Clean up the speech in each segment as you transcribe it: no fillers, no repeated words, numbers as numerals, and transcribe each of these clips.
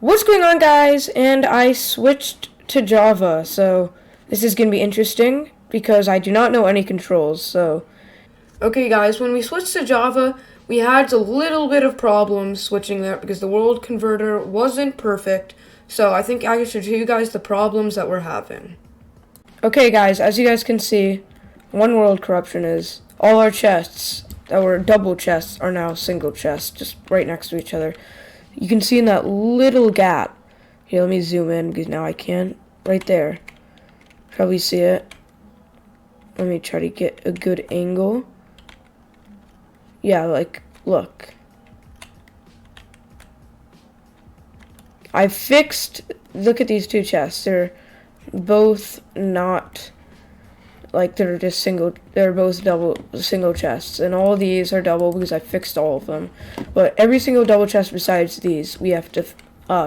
What's going on, guys? And I switched to Java, so this is going to be interesting because I do not know any controls. So, okay, guys, when we switched to Java, we had a little bit of problems switching that because the world converter wasn't perfect. So, I think I should show you guys the problems that we're having. Okay, guys, as you guys can see, one world corruption is all our chests that were double chests are now single chests, just right next to each other. You can see in that little gap. Here, let me zoom in because now I can't. Right there. Probably see it. Let me try to get a good angle. Yeah, like, look. I fixed, look at these two chests. They're both not, like, they're just single, they're both single chests. And all of these are double because I fixed all of them. But every single double chest besides these, we have to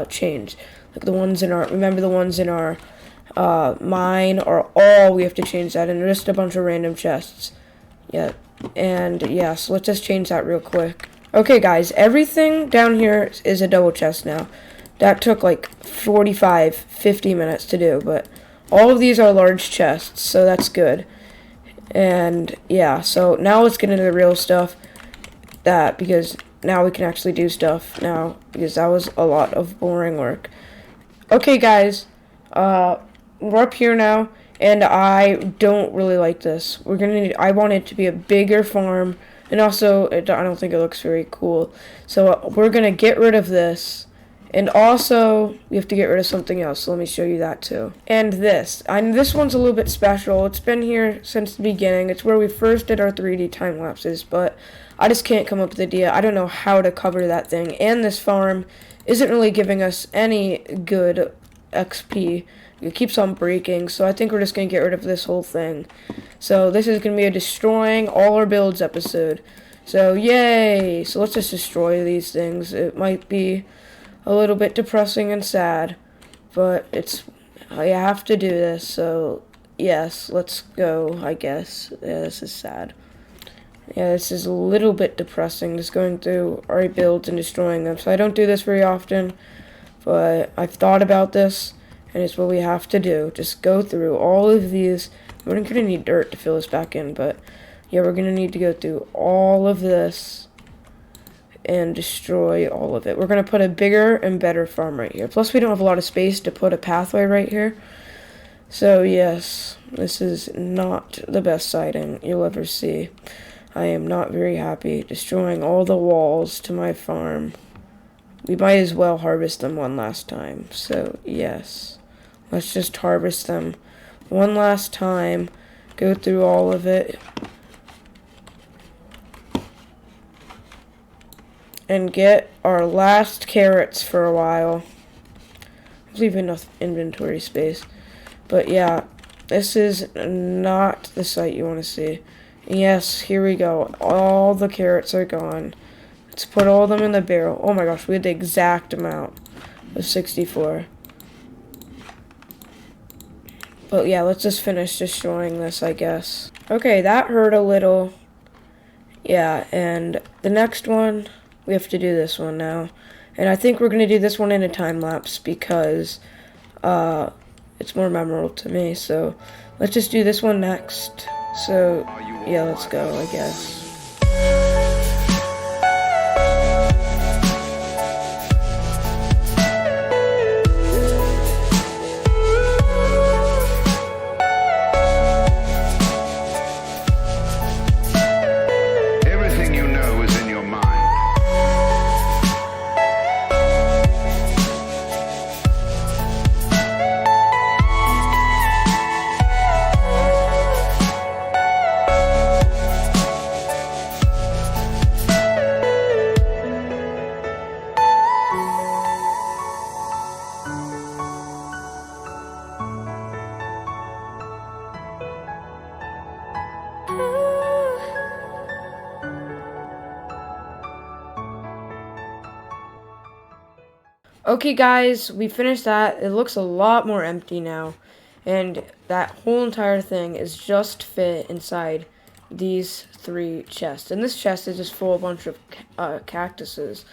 change. Like the ones in our, remember the ones in our mine are all, we have to change that. And they're just a bunch of random chests. Yeah, and yeah, so let's just change that real quick. Okay, guys, everything down here is a double chest now. That took like 45, 50 minutes to do, but all of these are large chests, so that's good. And yeah, so now let's get into the real stuff. Because now we can actually do stuff now, because that was a lot of boring work. Okay, guys, we're up here now, and I don't really like this. I want it to be a bigger farm, and also, I don't think it looks very cool. So we're gonna get rid of this. And also, we have to get rid of something else, so let me show you that too. And this one's a little bit special. It's been here since the beginning. It's where we first did our 3D time lapses, but I just can't come up with the idea. I don't know how to cover that thing. And this farm isn't really giving us any good XP. It keeps on breaking, so I think we're just going to get rid of this whole thing. So this is going to be a destroying all our builds episode. So yay! So let's just destroy these things. It might be a little bit depressing and sad, but I have to do this, so yes, let's go, I guess. Yeah, this is sad. Yeah, this is a little bit depressing, just going through our builds and destroying them. So I don't do this very often, but I've thought about this, and it's what we have to do. Just go through all of these. We're going to need dirt to fill this back in, but yeah, we're going to need to go through all of this and destroy all of it. We're going to put a bigger and better farm right here. Plus, we don't have a lot of space to put a pathway right here. So, yes, this is not the best siding you'll ever see. I am not very happy destroying all the walls to my farm. We might as well harvest them one last time. So, yes, let's just harvest them one last time. Go through all of it. And get our last carrots for a while. Leave enough inventory space. But yeah, this is not the sight you want to see. Yes, here we go. All the carrots are gone. Let's put all of them in the barrel. Oh my gosh, we had the exact amount of 64. But yeah, let's just finish destroying this, I guess. Okay, that hurt a little. Yeah, and the next one, we have to do this one now. And I think we're going to do this one in a time lapse because it's more memorable to me. So let's just do this one next. So yeah, let's go, I guess. Okay, guys, we finished that. It looks a lot more empty now. And that whole entire thing is just fit inside these 3 chests. And this chest is just full of a bunch of cactuses.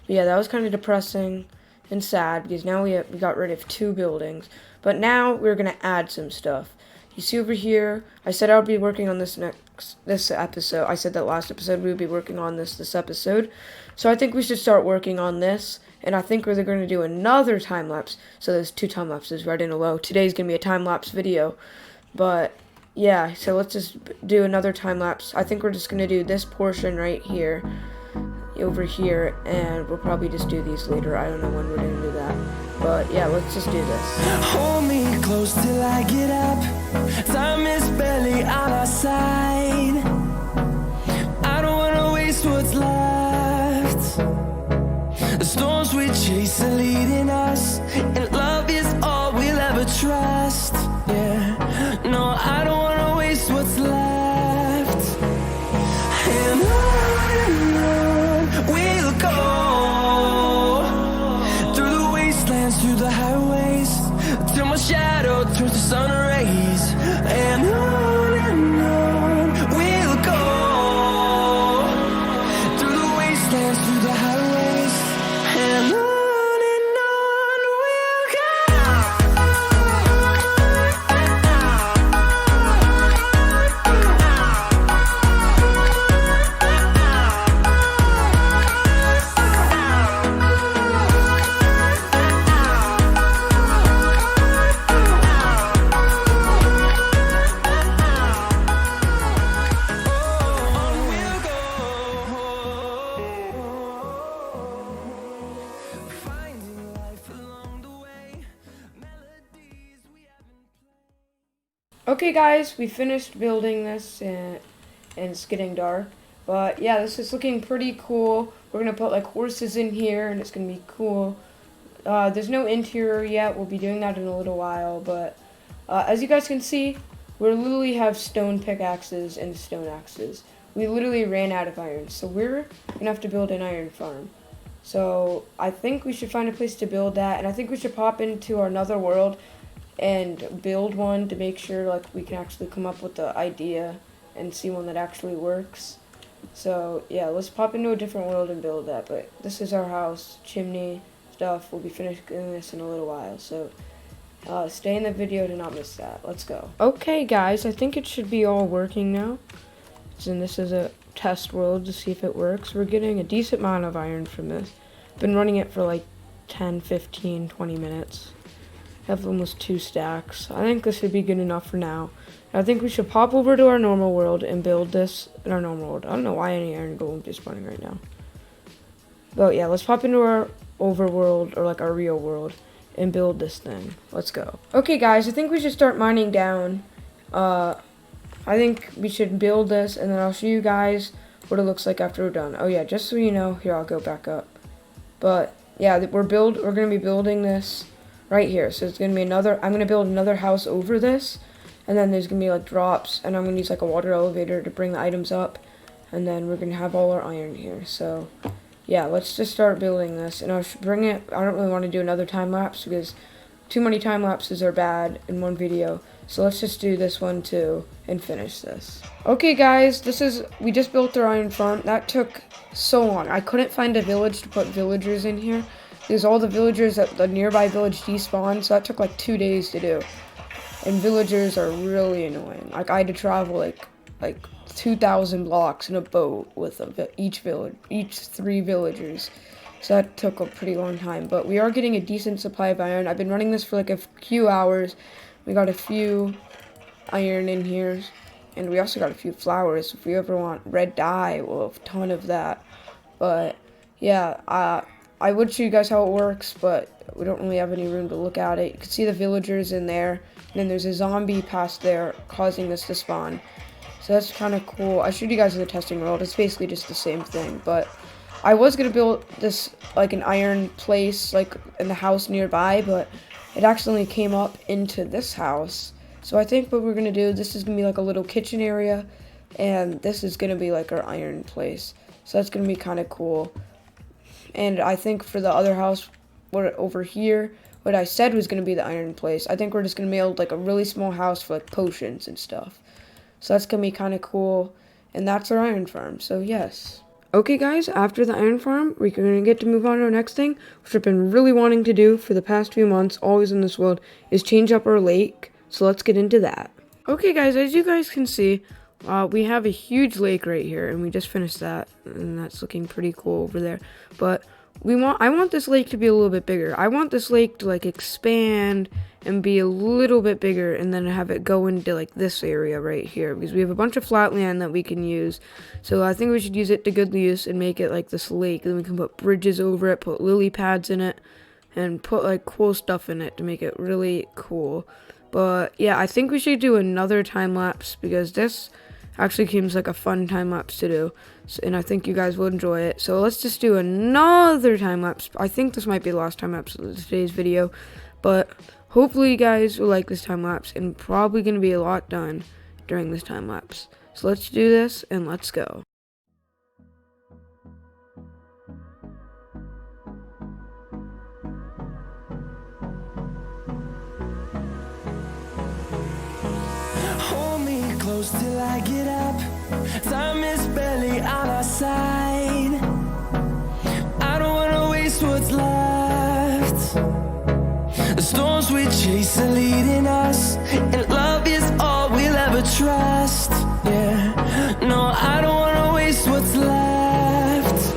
But yeah, that was kind of depressing. and sad because now we got rid of 2 buildings. But now we're going to add some stuff. You see over here, I said I would be working on this episode. I said that last episode we would be working on this episode. So I think we should start working on this. And I think we're going to do another time lapse. So there's 2 time lapses right in a row. Today's going to be a time lapse video. But yeah, so let's just do another time lapse. I think we're just going to do this portion right here, over here, and we'll probably just do these later. I don't know when we're going to do that. But yeah, let's just do this. Hold me close till I get up. Time is barely on our side. I don't wanna waste what's left. The storms we chase are leading us, and love is all we'll ever trust. Yeah, no, I don't wanna waste what's left. And on we'll go, through the wastelands, through the highways, till my shadow turns to sun rays. And on we'll go, through the wastelands, through the highways, and on we'll go. Okay guys, we finished building this and it's getting dark. But yeah, this is looking pretty cool. We're going to put like horses in here and it's going to be cool. There's no interior yet. We'll be doing that in a little while. But as you guys can see, we literally have stone pickaxes and stone axes. We literally ran out of iron. So we're going to have to build an iron farm. So I think we should find a place to build that. And I think we should pop into our nether world and build one to make sure like we can actually come up with the idea and see one that actually works. So yeah, let's pop into a different world and build that. But this is our house, chimney stuff. We'll be finishing this in a little while, so stay in the video to not miss that. Let's go. Okay guys, I think it should be all working now. And this is a test world to see if it works. We're getting a decent amount of iron from this. Been running it for like 10, 15, 20 minutes. Have almost 2 stacks. I think this should be good enough for now. I think we should pop over to our normal world and build this in our normal world. I don't know why any iron golem is spawning right now. But yeah, let's pop into our overworld, or like our real world, and build this thing. Let's go. Okay guys, I think we should start mining down. I think we should build this and then I'll show you guys what it looks like after we're done. Oh yeah, just so you know, here I'll go back up. But yeah, we're gonna be building this right here. So it's gonna be I'm gonna build another house over this, and then there's gonna be like drops, and I'm gonna use like a water elevator to bring the items up, and then we're gonna have all our iron here. So yeah, let's just start building this, and I should bring it. I don't really want to do another time lapse because too many time lapses are bad in one video. So let's just do this one too and finish this. Okay guys, we just built our iron farm. That took so long. I couldn't find a village to put villagers in here because all the villagers at the nearby village despawned, so that took like 2 days to do. And villagers are really annoying. Like I had to travel like 2,000 blocks in a boat with each 3 villagers. So that took a pretty long time, but we are getting a decent supply of iron. I've been running this for like a few hours. We got a few iron in here, and we also got a few flowers. If you ever want red dye, we'll have a ton of that. But yeah, I would show you guys how it works, but we don't really have any room to look at it. You can see the villagers in there, and then there's a zombie past there causing this to spawn. So that's kind of cool. I showed you guys in the testing world. It's basically just the same thing, but I was going to build this like an iron place like in the house nearby, but it accidentally came up into this house. So I think what we're going to do, this is going to be like a little kitchen area, and this is going to be like our iron place. So that's going to be kind of cool. And I think for the other house, over here, what I said was going to be the iron place. I think we're just going to build like a really small house for like potions and stuff. So that's going to be kind of cool. And that's our iron farm. So yes. Okay guys, after the iron farm, we're going to get to move on to our next thing, which I've been really wanting to do for the past few months, always in this world, is change up our lake. So let's get into that. Okay guys, as you guys can see, we have a huge lake right here, and we just finished that, and that's looking pretty cool over there. But I want this lake to be a little bit bigger. I want this lake to like expand and be a little bit bigger, and then have it go into like this area right here, because we have a bunch of flat land that we can use. So I think we should use it to good use and make it like this lake. Then we can put bridges over it, put lily pads in it, and put like cool stuff in it to make it really cool. But yeah, I think we should do another time lapse, because this actually seems like a fun time lapse to do, and I think you guys will enjoy it. So let's just do another time lapse. I think this might be the last time lapse of today's video, but hopefully you guys will like this time lapse, and probably going to be a lot done during this time lapse. So let's do this, and let's go. Hold me close till I get up. Time is barely on our side. I don't wanna waste what's left. The storms we chase are leading us, and love is all we'll ever trust. Yeah, no, I don't wanna waste what's left.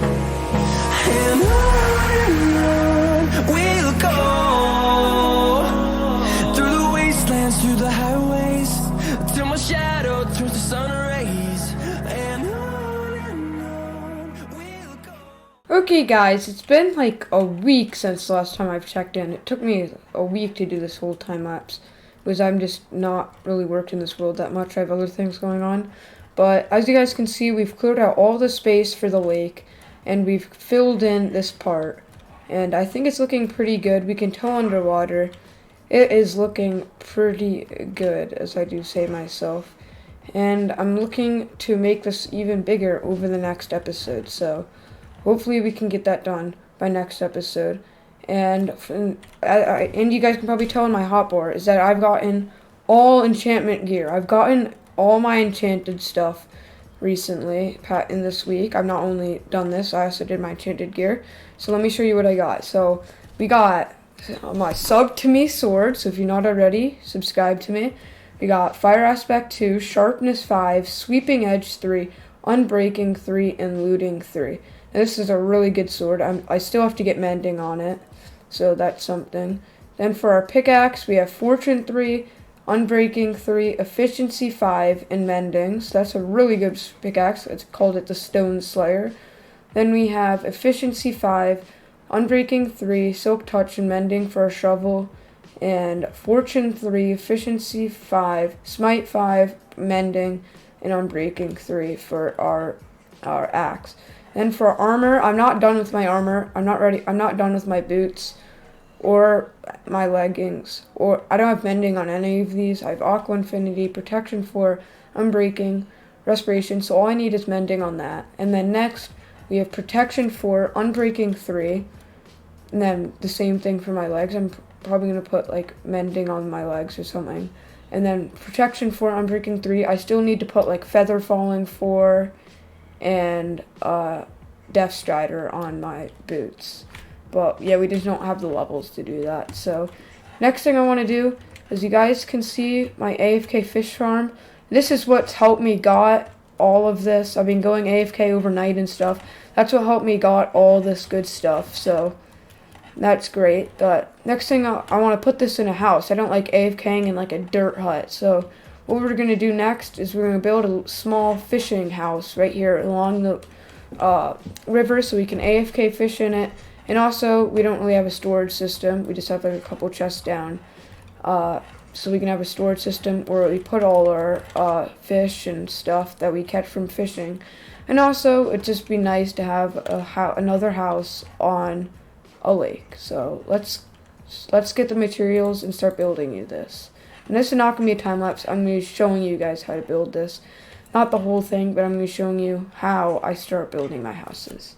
And on we'll go, through the wastelands, through the highways, till my shadow turns to sun rays. And on we'll go. Okay guys, it's been like a week since the last time I've checked in. It took me a week to do this whole time lapse, because I'm just not really worked in this world that much. I have other things going on. But as you guys can see, we've cleared out all the space for the lake, and we've filled in this part. And I think it's looking pretty good. We can tell underwater. It is looking pretty good, as I do say myself. And I'm looking to make this even bigger over the next episode. So hopefully we can get that done by next episode. And you guys can probably tell in my hotbar is that I've gotten all enchantment gear. I've gotten all my enchanted stuff recently in this week. I've not only done this, I also did my enchanted gear. So let me show you what I got. So we got my sub to me sword. So if you're not already, subscribe to me. We got fire aspect 2, sharpness 5, sweeping edge 3, unbreaking 3, and looting 3. Now, this is a really good sword. I still have to get mending on it, so that's something. Then for our pickaxe, we have fortune 3, unbreaking 3, efficiency 5, and mending. So that's a really good pickaxe. It's called the Stone Slayer. Then we have efficiency 5, unbreaking 3, silk touch, and mending for a shovel, and fortune 3, efficiency 5, smite 5, mending, and unbreaking 3 for our axe. And for armor, I'm not done with my armor. I'm not done with my boots or my leggings, or I don't have mending on any of these. I have aqua infinity, protection 4, unbreaking, respiration. So all I need is mending on that. And then next we have protection 4, unbreaking 3, and then the same thing for my legs. I'm probably gonna put like mending on my legs or something. And then protection 4, unbreaking 3. I still need to put like feather falling 4 and Death Strider on my boots. But yeah, we just don't have the levels to do that. So next thing I want to do, as you guys can see, my AFK fish farm. This is what's helped me got all of this. I've been going AFK overnight and stuff. That's what helped me got all this good stuff. So that's great. But next thing I want to put this in a house. I don't like AFKing in like a dirt hut. So what we're going to do next is we're going to build a small fishing house right here along the river, so we can AFK fish in it. And also, we don't really have a storage system. We just have like a couple chests down. So we can have a storage system where we put all our fish and stuff that we catch from fishing. And also, it'd just be nice to have another house on a lake. So let's get the materials and start building you this. And this is not going to be a time lapse. I'm going to be showing you guys how to build this. Not the whole thing, but I'm going to be showing you how I start building my houses.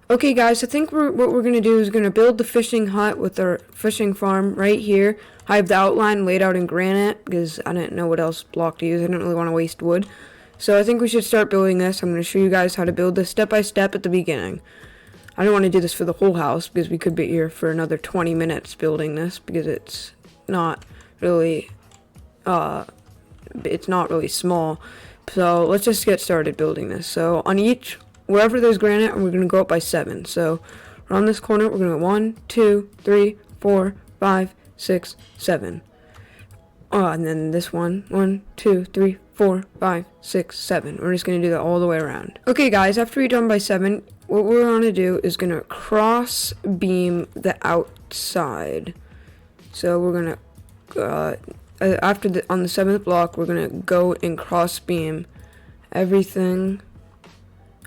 Okay guys, I think what we're going to do is going to build the fishing hut with our fishing farm right here. I have the outline laid out in granite because I didn't know what else block to use. I didn't really want to waste wood. So I think we should start building this. I'm going to show you guys how to build this step by step at the beginning. I don't want to do this for the whole house because we could be here for another 20 minutes building this because it's not really small. So let's just get started building this. So on each, wherever there's granite, we're going to go up by 7. So around this corner, we're going to go 1, 2, 3, 4, 5, 6, 7. And then this one, 1, 2, 3, 4, 5, 6, 7. We're just going to do that all the way around. Okay, guys, after we're done by 7, what we're going to do is going to cross beam the outside. So we're going to, on the 7th block, we're going to go and cross beam everything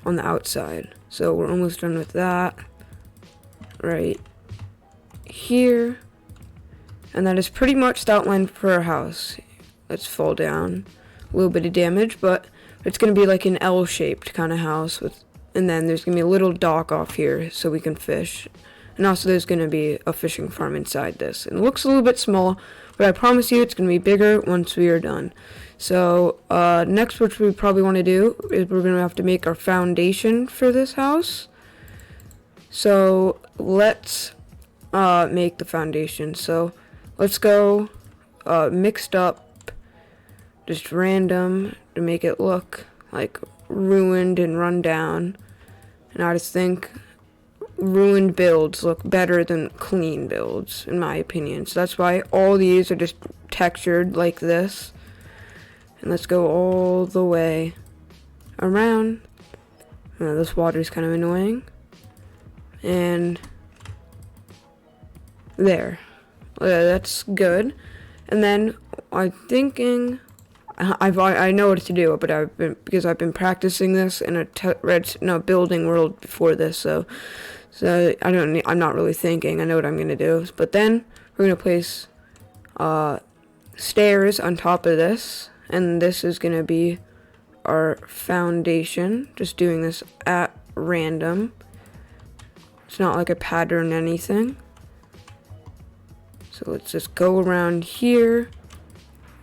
on the outside. So we're almost done with that right here. And that is pretty much the outline for our house. Let's fall down. A little bit of damage, but it's going to be like an L-shaped kind of house with, and then there's going to be a little dock off here so we can fish. And also there's going to be a fishing farm inside this. And it looks a little bit small, but I promise you it's going to be bigger once we are done. So next, what we probably want to do is we're going to have to make our foundation for this house. So let's make the foundation. So let's go mixed up, just random to make it look like ruined and run down. And I just think ruined builds look better than clean builds, in my opinion. So that's why all these are just textured like this. And let's go all the way around. This water is kind of annoying. And there. That's good. And then I'm thinking, I know what to do, but because I've been practicing this in a building world before this, so I'm not really thinking. I know what I'm gonna do. But then we're gonna place stairs on top of this, and this is gonna be our foundation. Just doing this at random. It's not like a pattern or anything. So let's just go around here.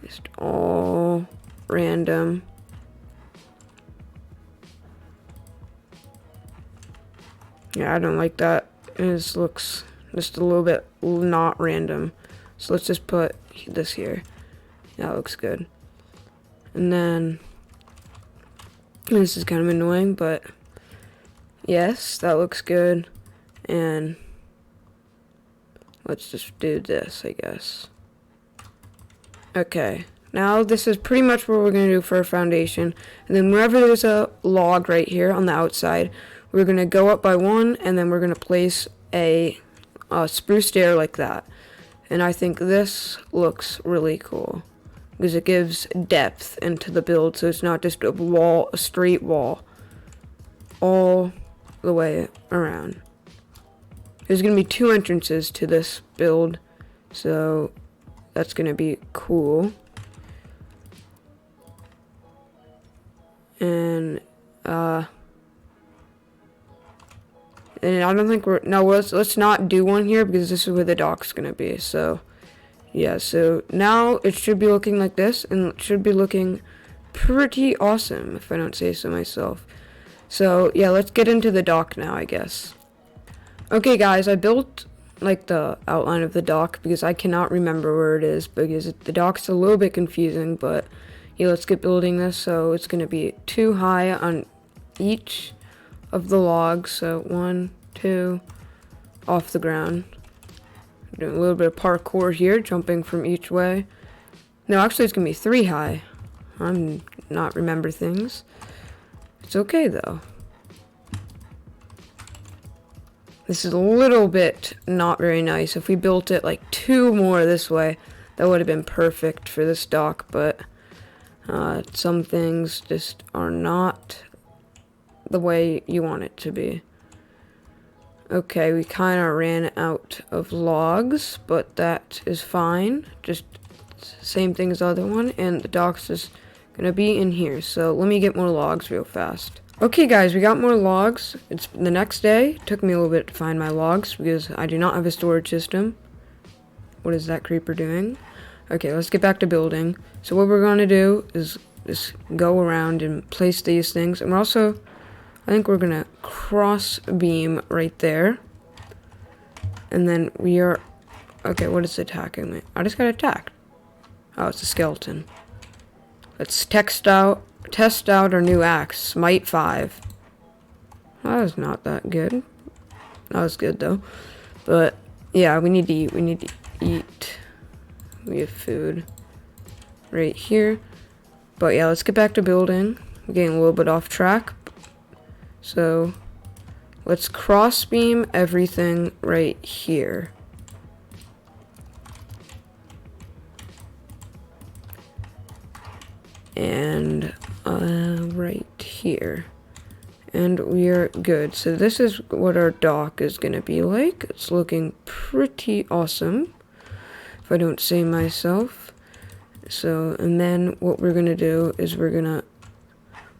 Just all random. Yeah, I don't like that. It looks just a little bit not random. So let's just put this here. That looks good. And then this is kind of annoying, but yes, that looks good. And let's just do this, I guess. Okay, now this is pretty much what we're going to do for our foundation. And then wherever there's a log right here on the outside, we're going to go up by 1, and then we're going to place a spruce stair like that. And I think this looks really cool because it gives depth into the build, so it's not just a straight wall all the way around. There's going to be 2 entrances to this build, so that's going to be cool. And I don't think let's not do one here because this is where the dock's going to be. So yeah, so now it should be looking like this, and it should be looking pretty awesome if I don't say so myself. So yeah, let's get into the dock now, I guess. Okay guys, I built like the outline of the dock because I cannot remember where it is because the dock's a little bit confusing, but yeah, let's get building this. So it's going to be 2 high on each of the logs. So 1, 2 off the ground. Doing a little bit of parkour here, jumping from each way. No, actually it's going to be 3 high. I'm not remember things. It's okay though. This is a little bit not very nice. If we built it like 2 more this way, that would have been perfect for this dock, but some things just are not the way you want it to be. Okay, we kind of ran out of logs, but that is fine. Just same thing as the other one, and the dock's just gonna be in here. So let me get more logs real fast. Okay guys, we got more logs. It's the next day. It took me a little bit to find my logs because I do not have a storage system. What is that creeper doing? Okay, let's get back to building. So what we're going to do is just go around and place these things. And we're also, I think we're gonna cross beam right there. And then we are, okay, what is attacking me? I just got attacked. Oh, it's a skeleton. Let's test out our new axe, Smite 5. That was not that good. That was good though. But yeah, we need to eat. We have food right here. But yeah, let's get back to building. We're getting a little bit off track. So let's cross beam everything right here. And right here. And we are good. So this is what our dock is gonna be like. It's looking pretty awesome, if I don't say myself. So, and then what we're gonna do is we're gonna,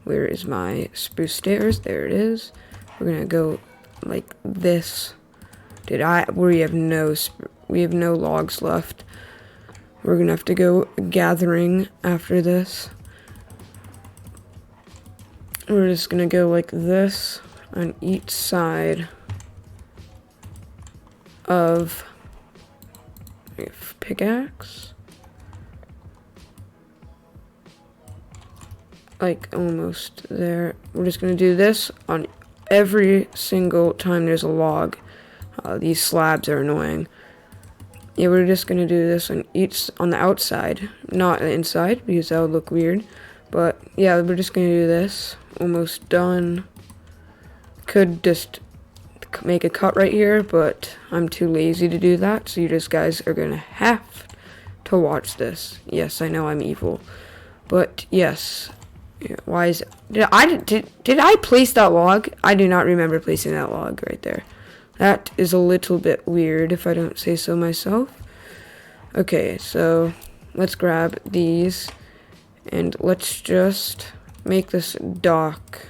where is my spruce stairs? There it is. We're gonna go like this. We have no logs left. We're gonna have to go gathering after this. We're just gonna go like this on each side of pickaxe. Like almost there. We're just gonna do this on every single time there's a log. These slabs are annoying. Yeah, we're just gonna do this on the outside, not the inside, because that would look weird. But yeah, we're just gonna do this. Almost done. Could just make a cut right here, but I'm too lazy to do that. So you just guys are gonna have to watch this. Yes, I know I'm evil, but yes. Yeah, why is did I place that log? I do not remember placing that log right there. That is a little bit weird, if I don't say so myself. Okay, so let's grab these. And let's just make this dock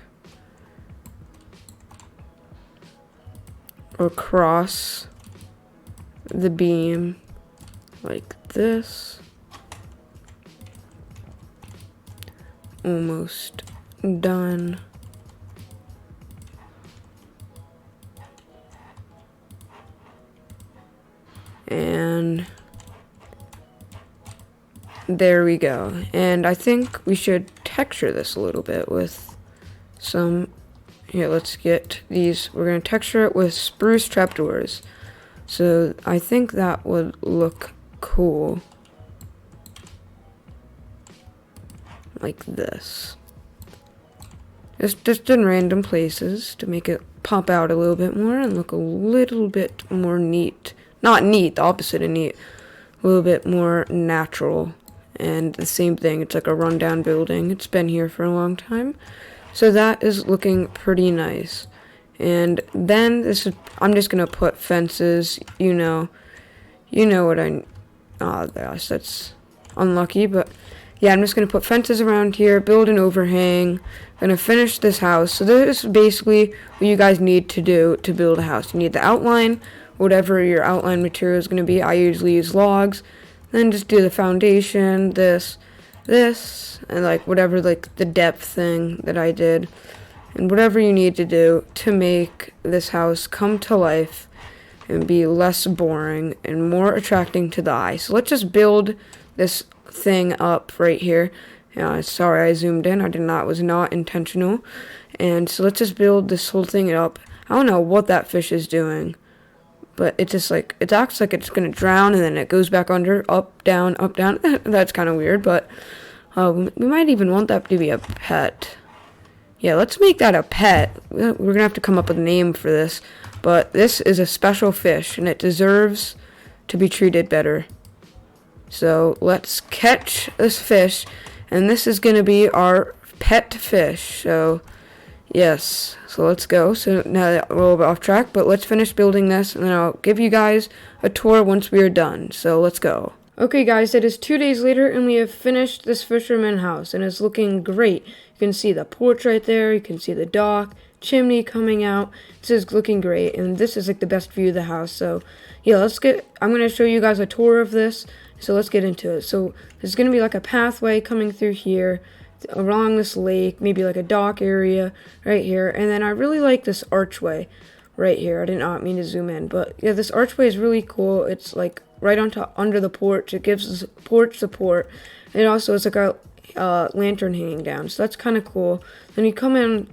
across the beam like this. Almost done. And there we go. And I think we should texture this a little bit with some, here, let's get these, we're going to texture it with spruce trapdoors. So I think that would look cool. Like this. Just in random places to make it pop out a little bit more and look a little bit more neat. Not neat, the opposite of neat. A little bit more natural. And the same thing, it's like a rundown building. It's been here for a long time. So that is looking pretty nice. And then I'm just gonna put fences, you know what oh gosh, that's unlucky, but yeah, I'm just gonna put fences around here, build an overhang, gonna finish this house. So this is basically what you guys need to do to build a house. You need the outline, whatever your outline material is gonna be. I usually use logs. Then just do the foundation, this, and like whatever, like the depth thing that I did. And whatever you need to do to make this house come to life and be less boring and more attracting to the eye. So let's just build this thing up right here. Sorry I zoomed in, was not intentional. And so let's just build this whole thing up. I don't know what that fish is doing. But it's just like, it acts like it's going to drown and then it goes back under, up, down, up, down. That's kind of weird, but we might even want that to be a pet. Yeah, let's make that a pet. We're going to have to come up with a name for this. But this is a special fish and it deserves to be treated better. So let's catch this fish and this is going to be our pet fish. So yes, so let's go. So now we're a little bit off track, but let's finish building this, and then I'll give you guys a tour once we are done. So let's go. Okay, guys, it is 2 days later, and we have finished this fisherman house, and it's looking great. You can see the porch right there. You can see the dock, chimney coming out. This is looking great, and this is like the best view of the house. So yeah, I'm going to show you guys a tour of this. So let's get into it. So there's going to be like a pathway coming through here. along this lake, maybe like a dock area right here. And then I really like this archway right here. I did not mean to zoom in, but yeah, this archway is really cool. It's like right on top under the porch. It gives the porch support, and it also is like a lantern hanging down, so that's kind of cool. Then you come in,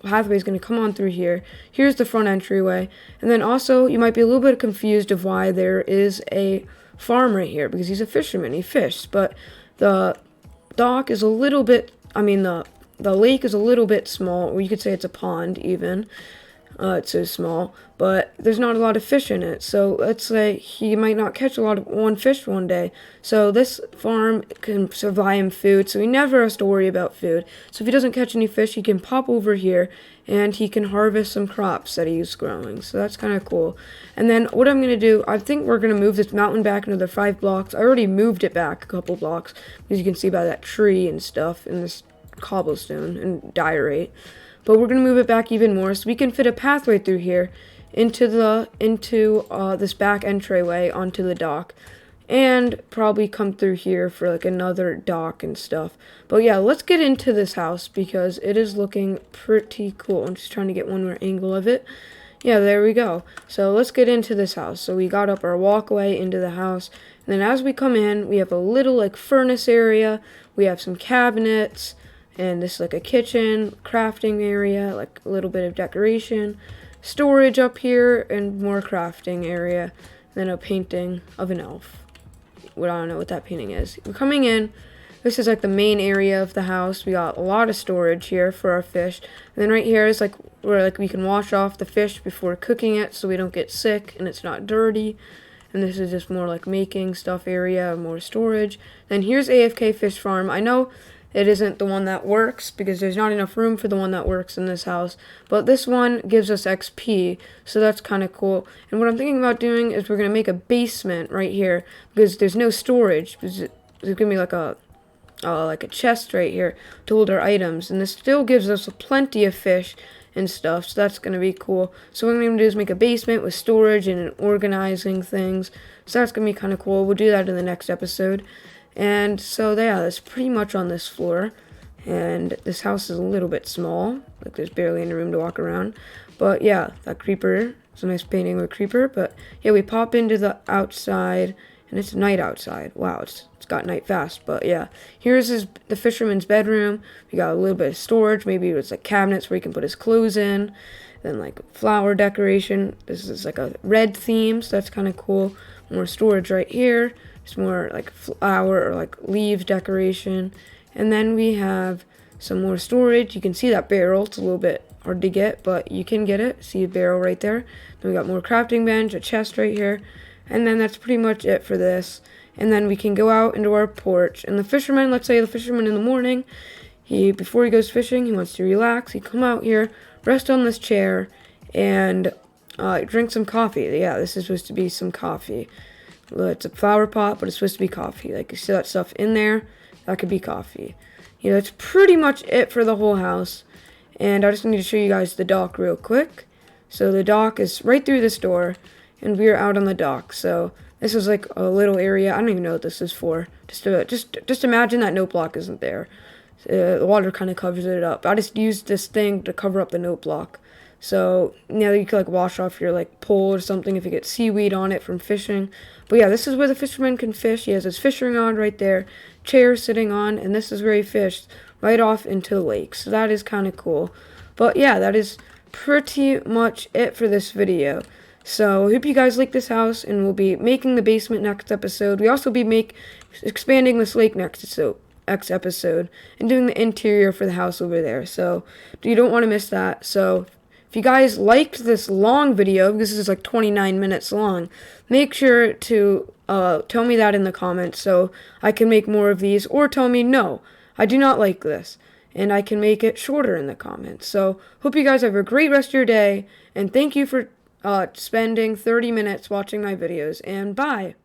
pathway is going to come on through here. Here's the front entryway, and then also you might be a little bit confused of why there is a farm right here, because he's a fisherman, he fishes, but the dock is a little bit, the lake is a little bit small, or you could say it's a pond even. It's so small, but there's not a lot of fish in it. So let's say he might not catch one fish one day. So this farm can supply him food, so he never has to worry about food. So if he doesn't catch any fish, he can pop over here and he can harvest some crops that he's growing. So that's kind of cool. And then what I'm going to do, I think we're going to move this mountain back another 5 blocks. I already moved it back a couple blocks, as you can see by that tree and stuff, and this cobblestone and diorite. But we're going to move it back even more so we can fit a pathway through here into this back entryway onto the dock, and probably come through here for like another dock and stuff. But yeah, let's get into this house because it is looking pretty cool. I'm just trying to get one more angle of it. Yeah, there we go. So let's get into this house. So we got up our walkway into the house, and then as we come in, we have a little like furnace area. We have some cabinets. And this is like a kitchen, crafting area, like a little bit of decoration, storage up here, and more crafting area. Then a painting of an elf. Well, I don't know what that painting is. We're coming in. This is like the main area of the house. We got a lot of storage here for our fish. And then right here is like where like we can wash off the fish before cooking it so we don't get sick and it's not dirty. And this is just more like making stuff area, more storage. Then here's AFK Fish Farm. I know it isn't the one that works because there's not enough room for the one that works in this house. But this one gives us XP, so that's kind of cool. And what I'm thinking about doing is we're going to make a basement right here because there's no storage. There's going to be like a chest right here to hold our items. And this still gives us plenty of fish and stuff, so that's going to be cool. So what I'm going to do is make a basement with storage and organizing things. So that's going to be kind of cool. We'll do that in the next episode. And so yeah, that's pretty much on this floor. And this house is a little bit small. Like there's barely any room to walk around. But yeah, that creeper. It's a nice painting of a creeper. But yeah, we pop into the outside. And it's night outside. Wow, it's got night fast. But yeah, here's the fisherman's bedroom. We got a little bit of storage. Maybe it's like cabinets where he can put his clothes in. Then like flower decoration. This is like a red theme, so that's kind of cool. More storage right here. Just more like flower or like leaves decoration. And then we have some more storage. You can see that barrel. It's a little bit hard to get, but you can get it. See a barrel right there. Then we got more crafting bench, a chest right here. And then that's pretty much it for this. And then we can go out into our porch. And the fisherman, let's say the fisherman in the morning, before he goes fishing, he wants to relax. He come out here, rest on this chair, and drink some coffee. Yeah, this is supposed to be some coffee. It's a flower pot, but it's supposed to be coffee. Like, you see that stuff in there? That could be coffee. You know, that's pretty much it for the whole house. And I just need to show you guys the dock real quick. So the dock is right through this door, and we're out on the dock. So this is like a little area. I don't even know what this is for. Just imagine that note block isn't there. The water kind of covers it up. I just used this thing to cover up the note block. So, yeah, you could, like, wash off your, like, pole or something if you get seaweed on it from fishing. But, yeah, this is where the fisherman can fish. He has his fishing rod right there, chair sitting on, and this is where he fished right off into the lake. So that is kind of cool. But, yeah, that is pretty much it for this video. So, I hope you guys like this house, and we'll be making the basement next episode. We also be expanding this lake next episode, and doing the interior for the house over there. So, you don't want to miss that. So, if you guys liked this long video, because this is like 29 minutes long, make sure to tell me that in the comments so I can make more of these, or tell me, no, I do not like this, and I can make it shorter in the comments. So, hope you guys have a great rest of your day, and thank you for spending 30 minutes watching my videos, and bye!